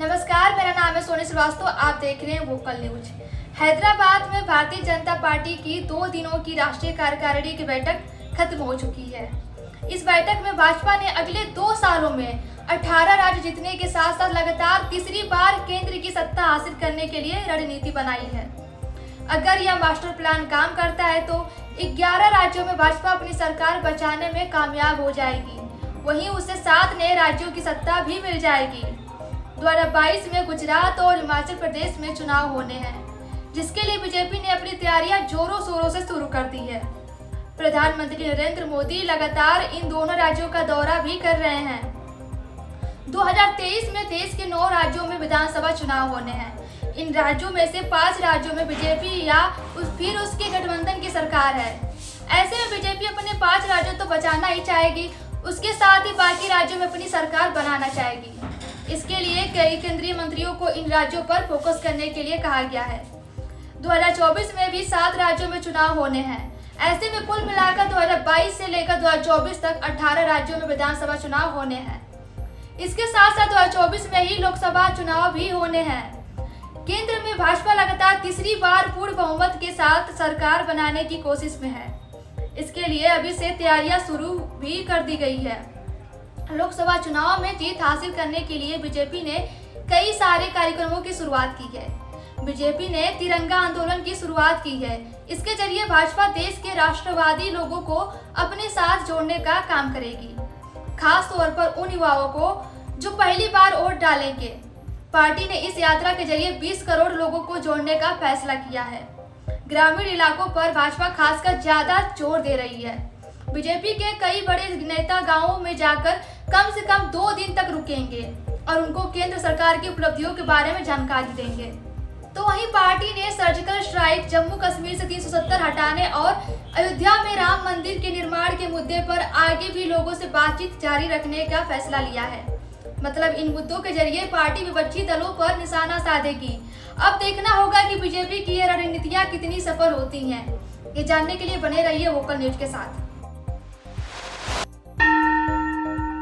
नमस्कार, मेरा नाम है सोनी श्रीवास्तव। आप देख रहे हैं वोकल न्यूज। हैदराबाद में भारतीय जनता पार्टी की 2 दिनों की राष्ट्रीय कार्यकारिणी की बैठक खत्म हो चुकी है। इस बैठक में भाजपा ने अगले 2 सालों में 18 राज्य जीतने के साथ साथ लगातार तीसरी बार केंद्र की सत्ता हासिल करने के लिए रणनीति बनाई है। अगर यह मास्टर प्लान काम करता है तो 11 राज्यों में भाजपा अपनी सरकार बचाने में कामयाब हो जाएगी। वहीं उसे 7 नए राज्यों की सत्ता भी मिल जाएगी। 2022 में गुजरात और हिमाचल प्रदेश में चुनाव होने हैं, जिसके लिए बीजेपी ने अपनी तैयारियां जोरों शोरों से शुरू कर दी है। प्रधानमंत्री नरेंद्र मोदी लगातार इन दोनों राज्यों का दौरा भी कर रहे हैं। 2023 में देश के 9 राज्यों में विधानसभा चुनाव होने हैं। इन राज्यों में से 5 राज्यों में बीजेपी या फिर उसके गठबंधन की सरकार है। ऐसे में बीजेपी अपने 5 राज्यों तो बचाना ही चाहेगी, उसके साथ ही बाकी राज्यों में अपनी सरकार बनाना चाहेगी। इसके लिए कई केंद्रीय मंत्रियों को इन राज्यों पर फोकस करने के लिए कहा गया है। 2024 में भी 7 राज्यों में चुनाव होने हैं। ऐसे में कुल मिलाकर 2022 से लेकर 2024 तक 18 राज्यों में विधानसभा चुनाव होने हैं। इसके साथ साथ 2024 में ही लोकसभा चुनाव भी होने हैं। केंद्र में भाजपा लगातार तीसरी बार पूर्ण बहुमत के साथ सरकार बनाने की कोशिश में है। इसके लिए अभी से तैयारियां शुरू भी कर दी गई है। लोकसभा चुनाव में जीत हासिल करने के लिए बीजेपी ने कई सारे कार्यक्रमों की शुरुआत की है। बीजेपी ने तिरंगा आंदोलन की शुरुआत की है। इसके जरिए भाजपा देश के राष्ट्रवादी लोगों को अपने साथ जोड़ने का काम करेगी, खास तौर पर उन युवाओं को जो पहली बार वोट डालेंगे। पार्टी ने इस यात्रा के जरिए 20 करोड़ लोगों को जोड़ने का फैसला किया है। ग्रामीण इलाकों पर भाजपा खासकर ज्यादा जोर दे रही है। बीजेपी के कई बड़े नेता गांवों में जाकर कम से कम 2 दिन तक रुकेंगे और उनको केंद्र सरकार की उपलब्धियों के बारे में जानकारी देंगे। तो वहीं पार्टी ने सर्जिकल स्ट्राइक, जम्मू कश्मीर से 370 हटाने और अयोध्या में राम मंदिर के निर्माण के मुद्दे पर आगे भी लोगों से बातचीत जारी रखने का फैसला लिया है। मतलब इन मुद्दों के जरिए पार्टी विपक्षी दलों पर निशाना साधेगी। अब देखना होगा कि बीजेपी की ये रणनीतियां कितनी सफल होती हैं। ये जानने के लिए बने रहिए वोकल न्यूज के साथ।